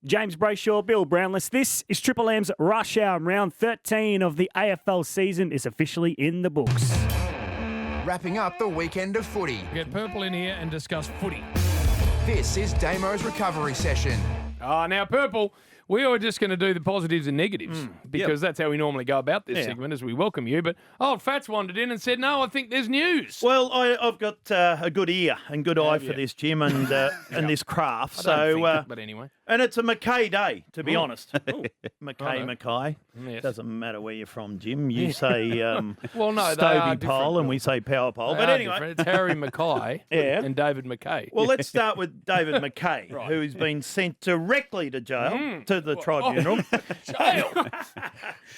James Brayshaw, Bill Brownless. This is Triple M's Rush Hour. Round 13 of the AFL season is officially in the books. Wrapping up the weekend of footy. Get Purple in here and discuss footy. This is Damo's recovery session. Now, Purple, we are just going to do the positives and negatives because that's how we normally go about this segment as we welcome you. But old Fats wandered in and said, no, I think there's news. Well, I've got a good ear and good eye for this, Jim, and this craft. But anyway. And it's a Mackay day, to be honest. Mackay. Yes. Doesn't matter where you're from, Jim. You say Well, no, they Stovey are pole different. and we say power pole. They But are anyway. different. It's Harry Mackay and David Mackay. Well, let's start with David Mackay, who's been sent directly to jail, to the tribunal. Jail.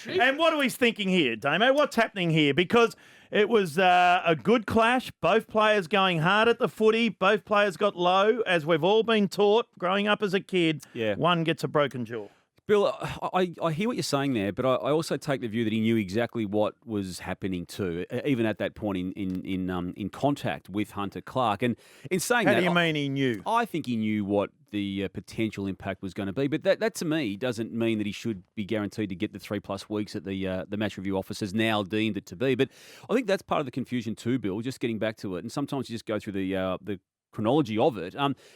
And what are we thinking here, Damo? What's happening here? Because it was a good clash, both players going hard at the footy, both players got low, as we've all been taught growing up as a kid. Yeah. One gets a broken jaw. Bill, I hear what you're saying there, but I also take the view that he knew exactly what was happening too, even at that point in contact with Hunter Clark. And in saying How that, do you mean he knew? I think he knew what the potential impact was going to be, but that to me doesn't mean that he should be guaranteed to get the 3+ weeks that the match review office has now deemed it to be. But I think that's part of the confusion too, Bill. Just getting back to it, and sometimes you just go through the chronology of it.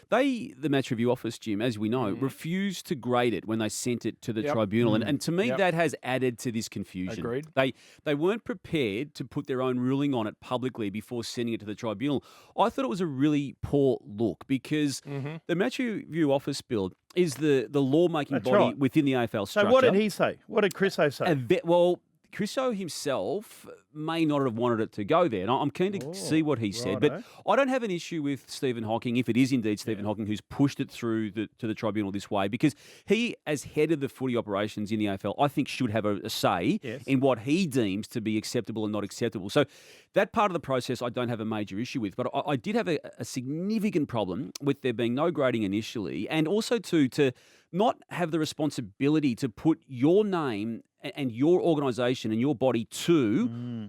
The match review office, Jim, as we know, refused to grade it when they sent it to the tribunal. And to me, that has added to this confusion. Agreed. They weren't prepared to put their own ruling on it publicly before sending it to the tribunal. I thought it was a really poor look because the match review office, Bill, is the lawmaking body within the AFL structure. So what did he say? What did Chriso say? Chriso himself may not have wanted it to go there. And I'm keen to see what he said. But I don't have an issue with Stephen Hocking, if it is indeed Stephen Hocking who's pushed it through to the tribunal this way, because he, as head of the footy operations in the AFL, I think should have a say in what he deems to be acceptable and not acceptable. So that part of the process I don't have a major issue with. But I did have a significant problem with there being no grading initially, and also to not have the responsibility to put your name and your organisation and your body to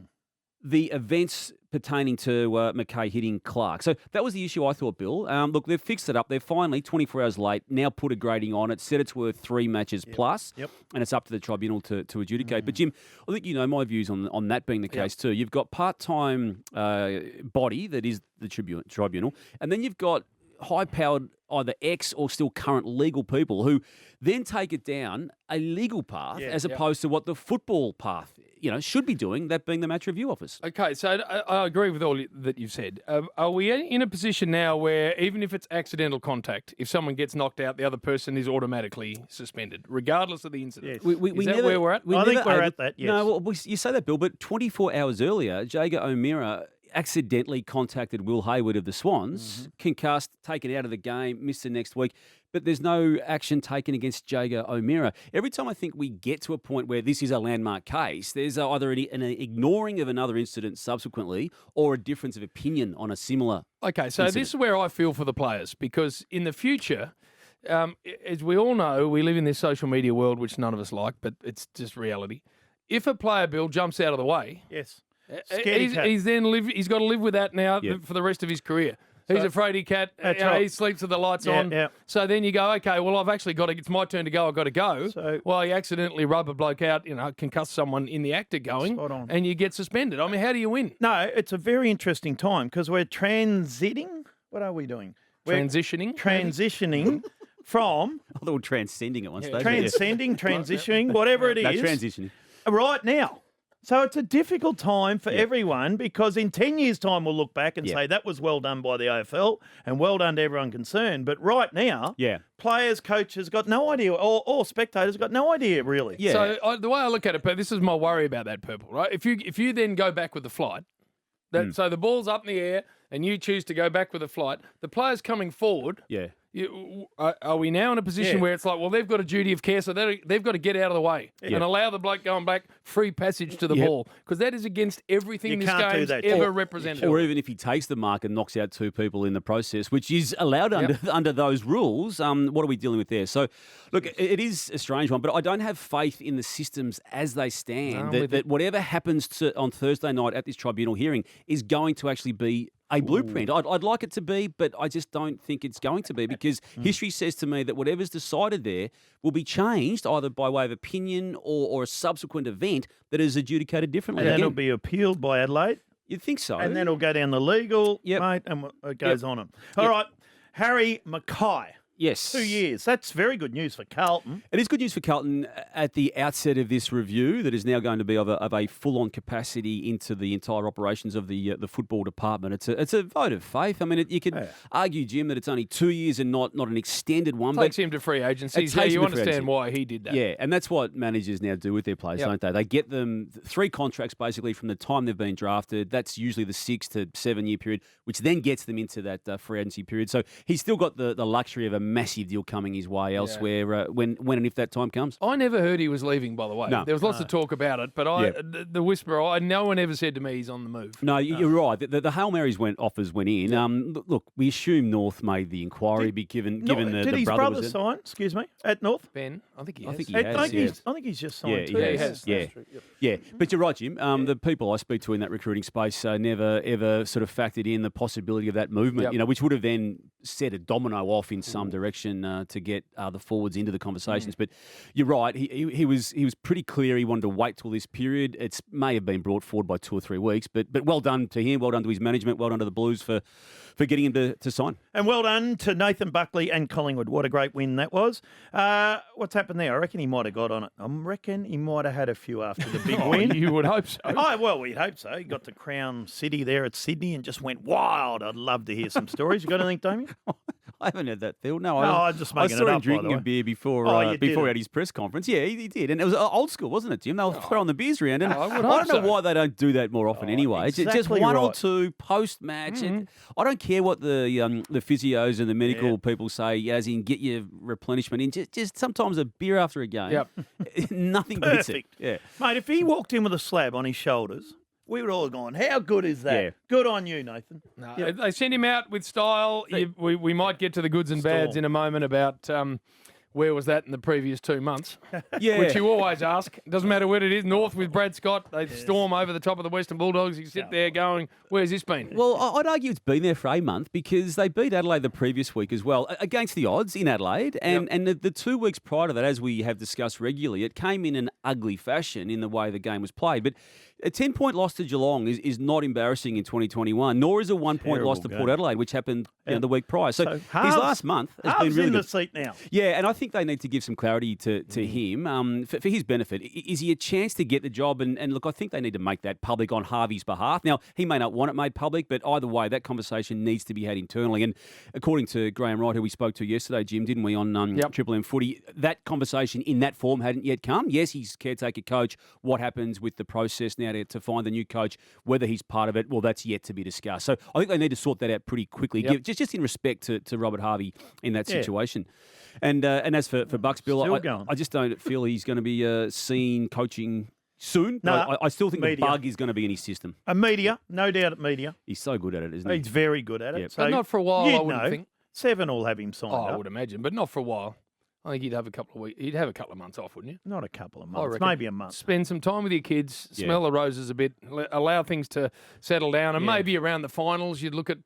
the events pertaining to Mackay hitting Clark. So that was the issue I thought, Bill. Look, they've fixed it up. They've finally, 24 hours late, now put a grading on it, said it's worth 3 matches plus, and it's up to the tribunal to adjudicate. But, Jim, I think you know my views on that being the case too. You've got part-time body that is the tribunal, and then you've got high-powered either ex or still current legal people who then take it down a legal path as opposed to what the football path should be doing, that being the match review office. Okay, so I agree with all that you've said. Are we in a position now where even if it's accidental contact, if someone gets knocked out, the other person is automatically suspended, regardless of the incident? Yes. Is that where we're at? I think we're at that, yes. No, well, you say that, Bill, but 24 hours earlier, Jager O'Meara accidentally contacted Will Hayward of the Swans, concussed, taken out of the game, missed the next week, but there's no action taken against Jager O'Meara. Every time I think we get to a point where this is a landmark case, there's either an ignoring of another incident subsequently or a difference of opinion on a similar Okay, so incident. This is where I feel for the players, because in the future, as we all know, we live in this social media world, which none of us like, but it's just reality. If a player, Bill, jumps out of the way... Yes. He's got to live with that now for the rest of his career. He's a fraidy cat. He sleeps with the lights on. Yeah. So then you go, okay, well, I've actually got to. It's my turn to go. I've got to go. So, well, you accidentally rub a bloke out. Concuss someone in the act of going, and you get suspended. I mean, how do you win? No, it's a very interesting time because we're transiting. What are we doing? Transitioning from. I thought we were transcending at one stage. Transitioning, whatever it is. No, transitioning. Right now. So it's a difficult time for everyone because in 10 years' time we'll look back and say that was well done by the AFL and well done to everyone concerned. But right now, players, coaches got no idea, or spectators got no idea really. Yeah. So the way I look at it, this is my worry about that, Purple, right? If you then go back with the flight, so the ball's up in the air and you choose to go back with the flight, the players coming forward... Yeah. Are we now in a position where it's like, well, they've got a duty of care, so they've got to get out of the way and allow the bloke going back free passage to the ball, because that is against everything this game's ever represented. Or even if he takes the mark and knocks out 2 people in the process, which is allowed under those rules, what are we dealing with there? So, look, it is a strange one, but I don't have faith in the systems as they stand, that whatever happens on Thursday night at this tribunal hearing is going to actually be a blueprint. I'd like it to be, but I just don't think it's going to be because history says to me that whatever's decided there will be changed either by way of opinion or a subsequent event that is adjudicated differently. And then Again, it'll be appealed by Adelaide. You'd think so. And then it'll go down the legal, Yep. mate, and it goes on. All right, Harry Mackay. Yes. 2 years. That's very good news for Carlton. It is good news for Carlton at the outset of this review that is now going to be of a full-on capacity into the entire operations of the football department. It's a vote of faith. I mean, you could argue, Jim, that it's only 2 years and not an extended one. Takes him to free agency. So you understand why he did that. Yeah, and that's what managers now do with their players, don't they? They get them 3 contracts basically from the time they've been drafted. That's usually the 6 to 7 year period, which then gets them into that free agency period. So he's still got the luxury of a massive deal coming his way elsewhere when and if that time comes. I never heard he was leaving, by the way. No. There was lots of talk about it, but the whisper, no one ever said to me he's on the move. No, you're right. The Hail Marys offers went in. Look, we assume North made the inquiry, given the Did his brother brother was sign, excuse me, at North? Ben, I think he has. I think he's just signed too. he has. Yeah, but you're right, Jim. The people I speak to in that recruiting space never ever sort of factored in the possibility of that movement, which would have then set a domino off in some direction to get the forwards into the conversations. But you're right. He was pretty clear he wanted to wait till this period. It may have been brought forward by 2 or 3 weeks, but well done to him. Well done to his management. Well done to the Blues for getting him to sign. And well done to Nathan Buckley and Collingwood. What a great win that was. What's happened there? I reckon he might have got on it. I reckon he might have had a few after the big win. You would hope so. Well, we'd hope so. He got to Crown City there at Sydney and just went wild. I'd love to hear some stories. You got anything, Damien? I haven't had that, Phil. No, I'm just making I saw it him up, by drinking the a way. beer before Oh, you he didn't. had his press conference. Yeah, he did. And it was old school, wasn't it, Jim? They were throwing the beers around. And I would I hope don't know so. why they don't do that more often anyway. It's just exactly one or right. two post-match. I don't care what the physios and the medical people say, as in get your replenishment in. Just sometimes a beer after a game. Yep. Nothing beats it. Perfect. Yeah. Mate, if he walked in with a slab on his shoulders, we would all have gone, how good is that? Yeah. Good on you, Nathan. No, they send him out with style. We might get to the goods and bads in a moment about where was that in the previous 2 months, which you always ask. Doesn't matter what it is. North with Brad Scott, they storm over the top of the Western Bulldogs. You sit there going, where's this been? Well, I'd argue it's been there for a month because they beat Adelaide the previous week as well, against the odds in Adelaide. And the 2 weeks prior to that, as we have discussed regularly, it came in an ugly fashion in the way the game was played. But a 10-point loss to Geelong is not embarrassing in 2021, nor is a 1-point loss to Port Adelaide, which happened the week prior. So his last month has been really in good. the seat now. Yeah, and I think they need to give some clarity to him for his benefit. Is he a chance to get the job? And look, I think they need to make that public on Harvey's behalf. Now, he may not want it made public, but either way, that conversation needs to be had internally. And according to Graham Wright, who we spoke to yesterday, Jim, didn't we, on Triple M Footy, that conversation in that form hadn't yet come. Yes, he's caretaker coach. What happens with the process now to find the new coach, whether he's part of it, well, that's yet to be discussed. So I think they need to sort that out pretty quickly, just in respect to Robert Harvey in that situation. And as for Bucks, Bill, I just don't feel he's going to be seen coaching soon. No, I still think media. the bug is going to be in his system. A media, no doubt at media. He's so good at it, isn't he? He's very good at it. Yep. So But not for a while, I wouldn't think. 7 will have him signed I up. would imagine, but not for a while. I think he'd have a couple of weeks. He'd have a couple of months off, wouldn't you? Not a couple of I months, reckon. maybe a month. Spend some time with your kids, smell the roses a bit, allow things to settle down, and maybe around the finals you'd look at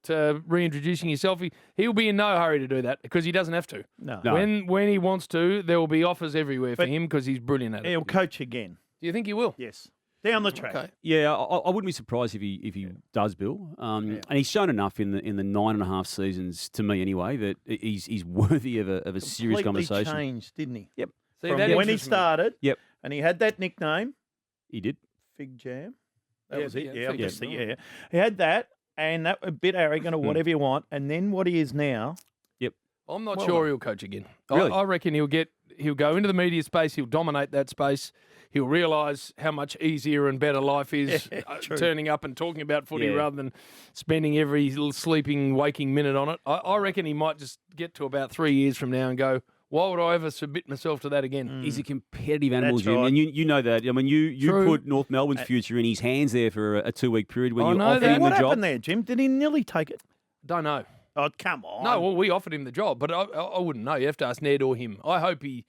reintroducing yourself. He'll be in no hurry to do that because he doesn't have to. No. When he wants to, there will be offers everywhere for him because he's brilliant at it. He'll coach again. Do you think he will? Yes. Down the track. Okay. Yeah, I wouldn't be surprised if he does, Bill. And he's shown enough in the 9.5 seasons, to me anyway, that he's worthy of a serious Completely conversation. changed, didn't he? Yep, See, From that when he interests me. started. Yep. And he had that nickname, he did. Fig Jam. That Yeah, was it. yeah, Yeah, Fig just Jam. yeah. He had that, and that a bit arrogant or whatever you want. And then what he is now. I'm not Well sure done. he'll coach again. Really? I reckon he'll go into the media space. He'll dominate that space. He'll realise how much easier and better life is true. turning up and talking about footy Yeah. rather than spending every little sleeping, waking minute on it. I reckon he might just get to about 3 years from now and go, why would I ever submit myself to that again? He's a competitive animal, That's Jim, right. and you know that. I mean, you True. put North Melbourne's future in his hands there for a 2-week period when I you know offered that. him What the job. happened there, Jim? Did he nearly take it? Don't know. Oh, come on. No, well, we offered him the job, but I wouldn't know. You have to ask Ned or him. I hope he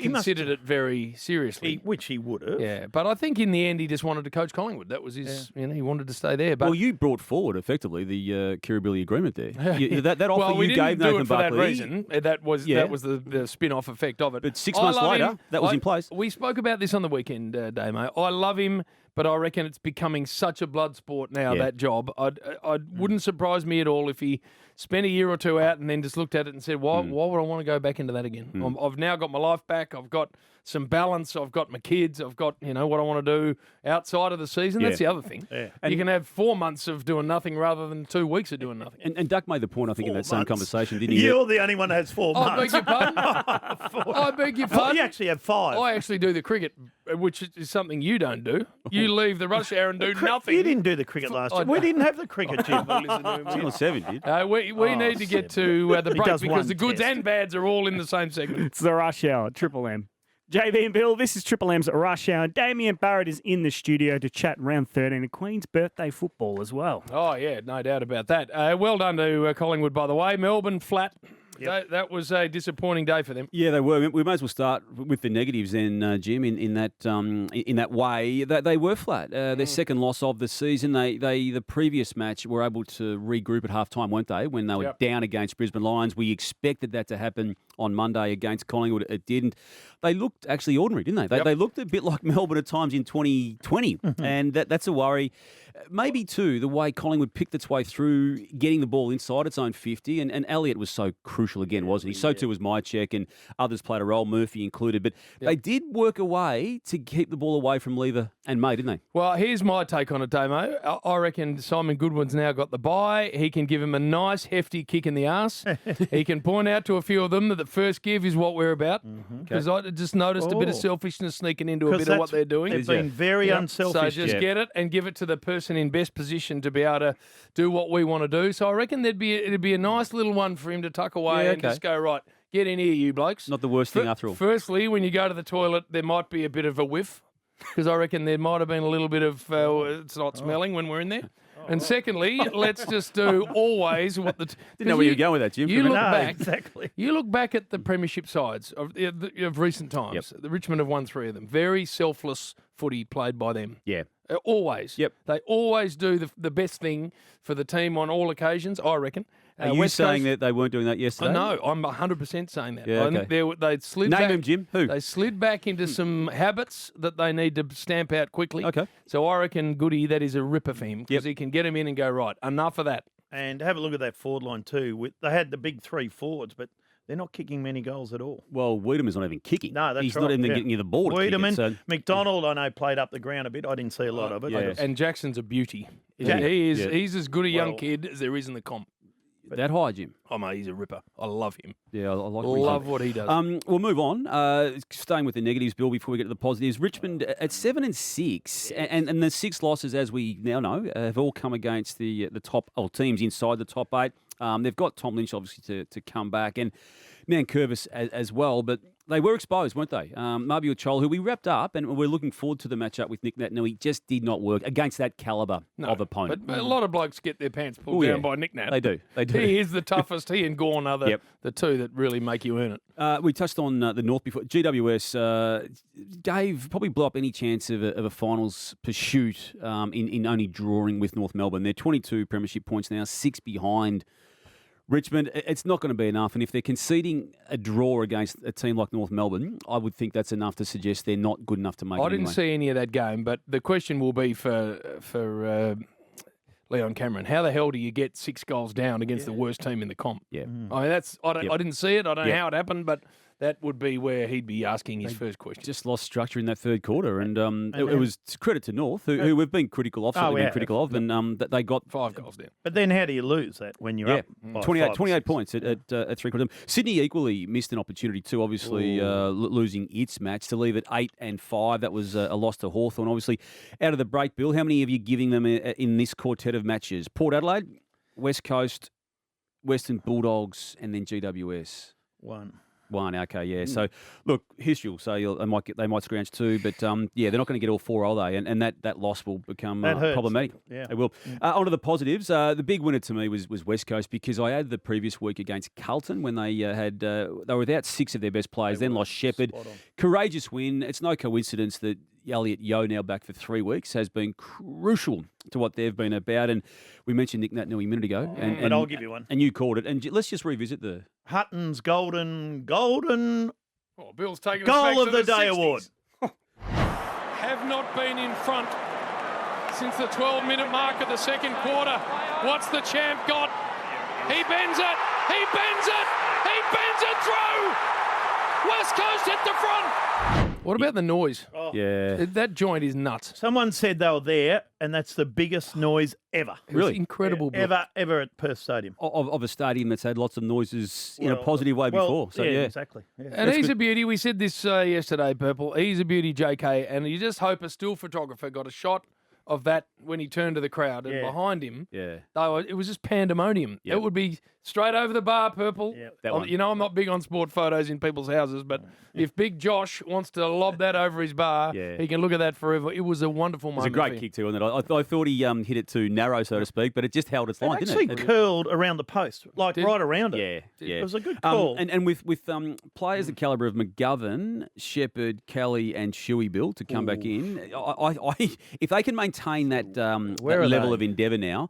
considered it very seriously. Which he would have. Yeah, but I think in the end he just wanted to coach Collingwood. That was his, he wanted to stay there. But well, you brought forward effectively the Kirribilli agreement there. That offer well, we you didn't gave do Nathan it for Buckley. that reason. That was the spin-off effect of it. But 6 months later, that was in place. We spoke about this on the weekend, Damo. I love him, but I reckon it's becoming such a blood sport now, that job. I wouldn't surprise me at all if he spent a year or two out and then just looked at it and said, why would I want to go back into that again? I've now got my life back. I've got some balance. I've got my kids. I've got, what I want to do outside of the season. That's the other thing. Yeah. You can have 4 months of doing nothing rather than 2 weeks of doing nothing. And Duck made the point, I think, in that same conversation, didn't he? You're the only one that has 4 months. I beg your pardon? I beg your pardon? You actually have 5. I actually do the cricket, which is something you don't do. You leave the rush hour and do nothing. You didn't do the cricket last year. We didn't have the cricket, Jim. Channel 7 did. We need to get to the break because the goods and bads are all in the same segment. It's the Rush Hour, Triple M. JB and Bill, this is Triple M's Rush Hour. Damien Barrett is in the studio to chat round 13 of Queen's birthday football as well. Oh, yeah, no doubt about that. Well done to Collingwood, by the way. Melbourne flat. Yep. That was a disappointing day for them. Yeah, they were. We may as well start with the negatives then, Jim. In that way, they were flat. Their second loss of the season. They the previous match were able to regroup at halftime, weren't they? When they were down against Brisbane Lions, we expected that to happen on Monday against Collingwood. It didn't. They looked actually ordinary, didn't they? They looked a bit like Melbourne at times in 2020, and that's a worry. Maybe, too, the way Collingwood picked its way through getting the ball inside its own 50, and Elliott was so crucial again, wasn't he? So too was Mychek, and others played a role, Murphy included. But they did work a way to keep the ball away from Lever and May, didn't they? Well, here's my take on it, Damo. I reckon Simon Goodwin's now got the bye. He can give him a nice, hefty kick in the arse. He can point out to a few of them that the first give is what we're about. Because I just noticed a bit of selfishness sneaking into a bit of what they're doing. They've been very unselfish. So just get it and give it to the person in best position to be able to do what we want to do. So I reckon it'd be a nice little one for him to tuck away and just go, right, get in here, you blokes. Not the worst thing after all. Firstly, when you go to the toilet, there might be a bit of a whiff because I reckon there might have been a little bit of it's not smelling when we're in there. And secondly, let's just do always what the... Didn't know where you were going with that, Jim. You look back at the premiership sides of recent times. The Richmond have won 3 of them. Very selfless footy played by them. Yeah. Always. Yep. They always do the best thing for the team on all occasions, I reckon. Are you saying that they weren't doing that yesterday? No, I'm 100% saying that. Yeah, I think they slid Name back. him, Jim. Who? They slid back into some habits that they need to stamp out quickly. Okay. So I reckon Goody, that is a ripper for him because he can get him in and go, right, enough of that. And have a look at that forward line too. They had the big 3 forwards, but they're not kicking many goals at all. Well, Wiedeman's not even kicking. No, that's He's right. not even getting you the ball. Wiedemann, McDonald, I know, played up the ground a bit. I didn't see a lot of it. Yeah. And Jackson's a beauty. He's as good a young kid as there is in the comp. That high, Jim. Oh, mate, he's a ripper. I love him. Yeah, I like what he does. We'll move on. Staying with the negatives, Bill, before we get to the positives. Richmond at 7-6, and the 6 losses, as we now know, have all come against the top teams inside the top 8. They've got Tom Lynch, obviously, to come back, and Nankervis as well, but they were exposed, weren't they? Mabior Chol, who we wrapped up, and we're looking forward to the matchup with Nick Nat. Just did not work against that calibre of opponent. But a lot of blokes get their pants pulled down by Nick Nat. They do. He is the toughest. He and Gawn are the two that really make you earn it. We touched on the North before. GWS probably blew up any chance of a finals pursuit in only drawing with North Melbourne. They're 22 premiership points now, 6 behind Richmond. It's not going to be enough, and if they're conceding a draw against a team like North Melbourne, I would think that's enough to suggest they're not good enough to make it. I didn't see any of that game, but the question will be for Leon Cameron, how the hell do you get 6 goals down against the worst team in the comp? Yeah, I mean I didn't see it. I don't know how it happened, but that would be where he'd be asking his first question. Just lost structure in that third quarter, and it was credit to North, who we've been critical of, and that they got 5 goals down. But then how do you lose that when you're up by 28 points at 3 quarters? Sydney equally missed an opportunity too, obviously losing its match to leave it 8-5. That was a loss to Hawthorn. Obviously, out of the break, Bill, how many have you giving them in this quartet of matches? Port Adelaide, West Coast, Western Bulldogs, and then GWS. 1. One, okay, yeah. So, look, history will say they might scrounge two, but they're not going to get all four, are they? And that loss will become problematic. Yeah. It will. On to the positives. The big winner to me was West Coast, because I had the previous week against Carlton when they they were without six of their best players, then lost Shepherd. Courageous win. It's no coincidence that Elliot Yeo, now back for 3 weeks, has been crucial to what they've been about. And we mentioned Nick Nat a minute ago. But I'll give you one. And you called it. And let's just revisit the Hutton's golden Oh, Bill's taking goal us back of to the day 60s. award. Have not been in front since the 12-minute mark of the second quarter. What's the champ got? He bends it. He bends it. He bends it through. West Coast hit the front. What about the noise? Yeah. That joint is nuts. Someone said they were there, and that's the biggest noise ever. It was incredible. Bill. Ever at Perth Stadium. Of a stadium that's had lots of noises in a positive way before. So, yeah. Exactly. Yeah. And he's a beauty. We said this yesterday, Purple. He's a beauty, JK. And you just hope a still photographer got a shot of that when he turned to the crowd, and behind him, it was just pandemonium. Yep. It would be straight over the bar, Purple. That You know, I'm not big on sport photos in people's houses, but if Big Josh wants to lob that over his bar, he can look at that forever. It was a wonderful moment. It was a great kick too, wasn't it? I thought he hit it too narrow, so to speak, but it just held its line, didn't it? Actually curled around the post, right around it. Yeah. It was a good call. And with players the calibre of McGovern, Shepherd, Kelly, and Shuey Bill to come back in, I if they can maintain that level of endeavour now,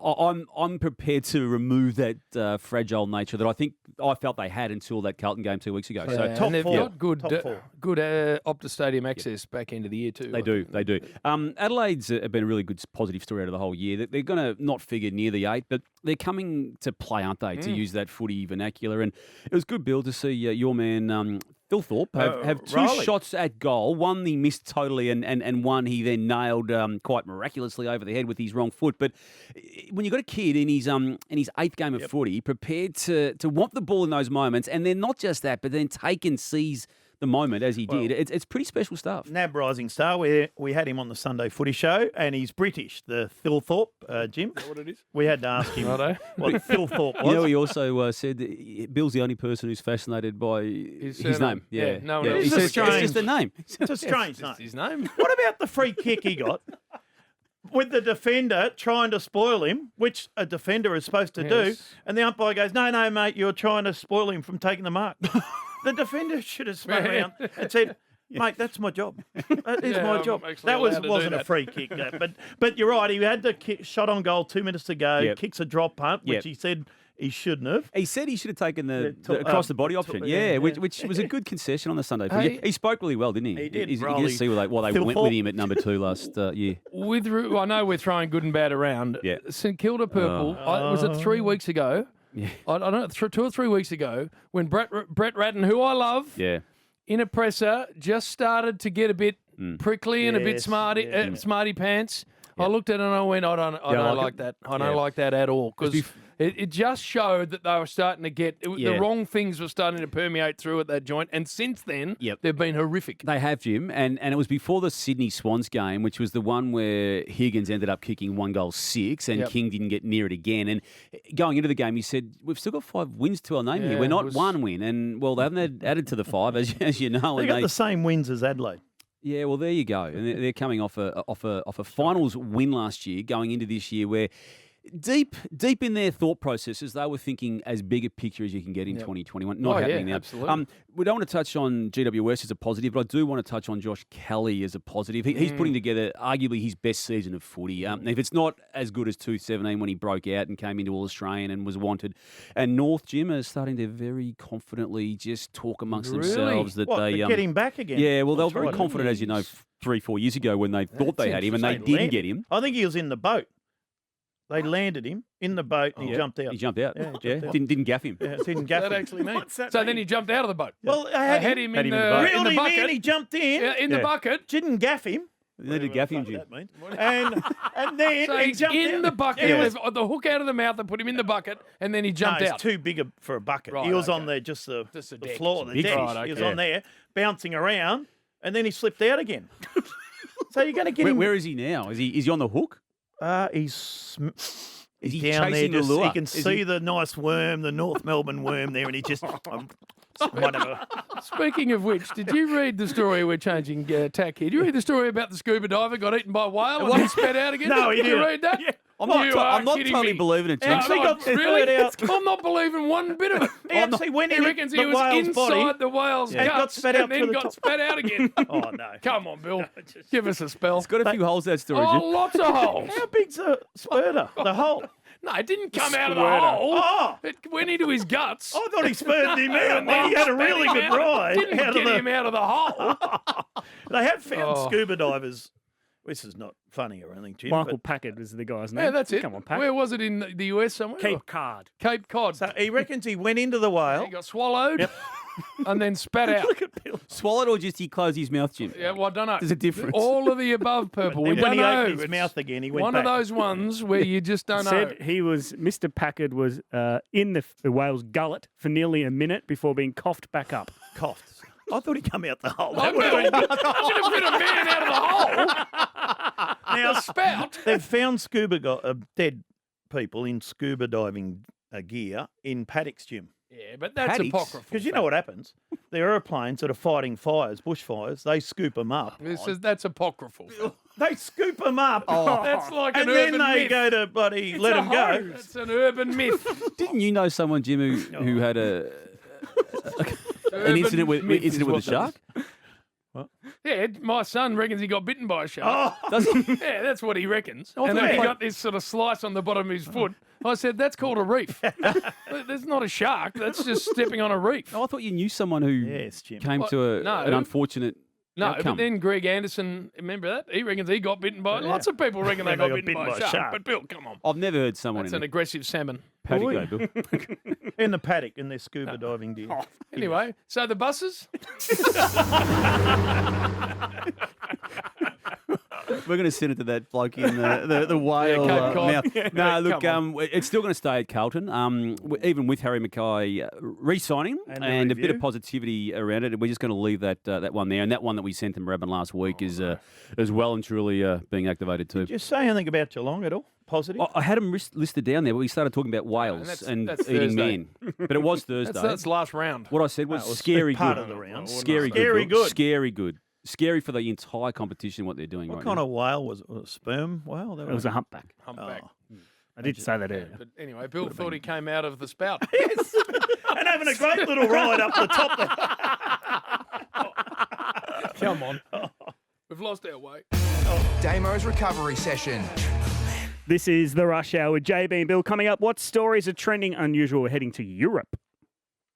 I'm prepared to remove that fragile nature that I felt they had until that Carlton game 2 weeks ago. Yeah, So and they've got good Top Optus Stadium access back into the year too. They do. Adelaide's been a really good positive story out of the whole year. They're going to not figure near the 8, but they're coming to play, aren't they, to use that footy vernacular. And it was good, Bill, to see your man Phil Thorpe have two Riley. shots at goal. One he missed totally, and one he then nailed quite miraculously over the head with his wrong foot. But when you've got a kid in his 8th game of footy, prepared to want the ball in those moments, and then not just that, but then take and seize the moment as he did, it's pretty special stuff. NAB Rising Star, we had him on the Sunday Footy Show, and he's British, the Phil Thorpe, Jim. Is that what it is? We had to ask him what Phil Thorpe was. You know, he also said that Bill's the only person who's fascinated by his name. Yeah, no one yeah. else. He It's says a strange- it's just the name. It's a strange Just name. his name. What about the free kick he got? With the defender trying to spoil him, which a defender is supposed to do, Yes. and the umpire goes, no, mate, you're trying to spoil him from taking the mark. The defender should have spun around and said, mate, that's my job. That is my I'm job. actually That allowed to do wasn't a that. free kick. But you're right, he had the shot on goal 2 minutes to go, Yep. kicks a drop punt, which Yep. he said he shouldn't have. He said he should have taken the Yeah, across the body option. yeah. Which was a good concession on the Sunday. Hey. He spoke really well, didn't he? He did, You Riley. can see why they Phil went Thorpe. with him at number 2 last year. I know we're throwing good and bad around. Yeah. St Kilda Purple, was it 3 weeks ago? Yeah. I don't know, 2 or 3 weeks ago, when Brett Ratton, who I love, Yeah. in a presser, just started to get a bit prickly and a bit Yes, smarty pants. I looked at it and I went, I don't like like it? that. I don't like that at all. Because it just showed that they were starting to get, the wrong things were starting to permeate through at that joint. And since then, they've been horrific. They have, Jim, and it was before the Sydney Swans game, which was the one where Higgins ended up kicking 1-6 and King didn't get near it again. And going into the game, he said, we've still got 5 wins to our name here. Yeah, We're it not was- 1 win. And, well, they haven't added to the 5, as you know. They and got the same wins as Adelaide. Yeah, well, there you go. And they're coming off a finals win last year, going into this year where deep in their thought processes, they were thinking as big a picture as you can get in 2021. Not happening now. Absolutely. We don't want to touch on GWS as a positive, but I do want to touch on Josh Kelly as a positive. He's putting together arguably his best season of footy. If it's not as good as 2017 when he broke out and came into All-Australian and was wanted. And North, Jim, are starting to very confidently just talk amongst themselves that they... get him back again? Yeah, well, they were That's very right. confident, as you know, 3-4 years ago when they thought they had him and they didn't landed get him. I think he was in the boat. They landed him in the boat and he jumped out. He jumped out. Yeah, he jumped out. Didn't gaff him. Yeah, it didn't gaff that him. actually means. What's that So mean? then he jumped out of the boat. Well, I I had him Had in him in the boat. the reeled him bucket. in, he jumped in. Yeah, in the bucket. Didn't gaff him. They did gaff him, Whatever Jim. that means. And then So he he's jumped in out. the bucket. Yeah. They've got the hook out of the mouth and put him in the bucket, and then he jumped no, out. it's too big for a bucket. Right, he was okay. on there, just the Just the the deck. floor, It's a the big deck. fish. He was Okay. on there, bouncing around, and then he slipped out again. So you're going to get him. Where is he now? Is he on the hook? He's he down there. chasing the Just, lure? he can Is see he- the nice worm, the North Melbourne worm there, and he just Whatever. Speaking of which, did you read the story? We're changing tack here. Did you read the story about the scuba diver got eaten by a whale and then spat out again? No, he did. You didn't. read that? Yeah. I'm You not, are I'm not kidding totally me. believing it, Jim. Actually got Oh, really? spurred out. I'm not believing one bit of it. He actually went He in reckons the he was whale's inside body. the whale's And got guts spat out and then through the got top. spat out again. Oh, no. Come on, Bill. Give us a spell. It's got a few holes, that story, Oh, Jim. lots of holes. How big's a spurter? The hole? No, it didn't come out of the Squirter. hole. Oh! It went into his guts. I thought he spurred him out. And then He had a spat really him good out. ride. Didn't out get of him the, out of the hole. they have found Oh. scuba divers. This is not funny or anything, Jim. Michael but- Packard was the guy's name. Yeah, that's it. Come on, Pack. Where was it in the US somewhere? Cape Cod. Cape Cod. So he reckons he went into the He whale. got swallowed and then spat out. Look at Bill. Swallowed or just he closed his mouth, Jim? Yeah, well, I don't know. There's a difference. All of the above, Purple. We Then when don't he know. opened his It's mouth again, he went one back. of those ones where you just don't know. Said he was, Mr. Packard was in the whale's gullet for nearly a minute before being coughed back up. Coughed. I thought he'd come out the hole. I'm That going would've been- to fit a man out of the hole. Now, The spout. they've found dead people in scuba diving gear in paddocks, Jim. Yeah, but that's Paddocks? apocryphal. Because you know what happens? The aeroplanes that are fighting fires, bushfires, they scoop them up. That's apocryphal. They scoop them up. That's like and an then urban they myth. go to bloody let them go. That's an urban myth. Didn't you know someone, Jim, who had an Urban incident with myth is a what shark? Yeah, my son reckons he got bitten by a shark. Oh, Does he? Yeah, that's what he reckons. I And thought then he he- got this sort of slice on the bottom of his foot. I said, that's called a reef. There's not a shark. That's just stepping on a reef. Oh, I thought you knew someone who yes, Jim. came to no. an unfortunate No, outcome. but then Greg Anderson, remember that? He reckons he got bitten by. Lots of people reckon they got bitten by a shark. But Bill, come on. I've never heard someone That's in an a aggressive salmon. paddock go, Bill. In the paddock, in their scuba diving gear. Anyway, so the buses? We're going to send it to that bloke in the whale Cape Cod. mouth. No, look, Come it's still going to stay at Carlton, even with Harry Mackay re-signing And and the a bit of review. positivity around it. We're just going to leave that one there. And that one that we sent to Moorabbin last week is well and truly being activated too. Did you say anything about Geelong at all? Positive? I had them listed down there, but we started talking about whales that's and That's eating Thursday. men. But it was Thursday. That's last round. What I said was That was scary part good. of the round. Scary good. Scary Bill. good. Scary good. Scary for the entire competition, what they're doing What right kind now. of whale was it? A sperm whale? It was a humpback. Humpback. I did say that earlier. But anyway, Bill thought he came out of the spout. Yes. And having a great little ride up the top there. Come on. We've lost our way. Damo's recovery session. This is the Rush Hour with JB and Bill. Coming up, what stories are trending unusual? We're heading to Europe.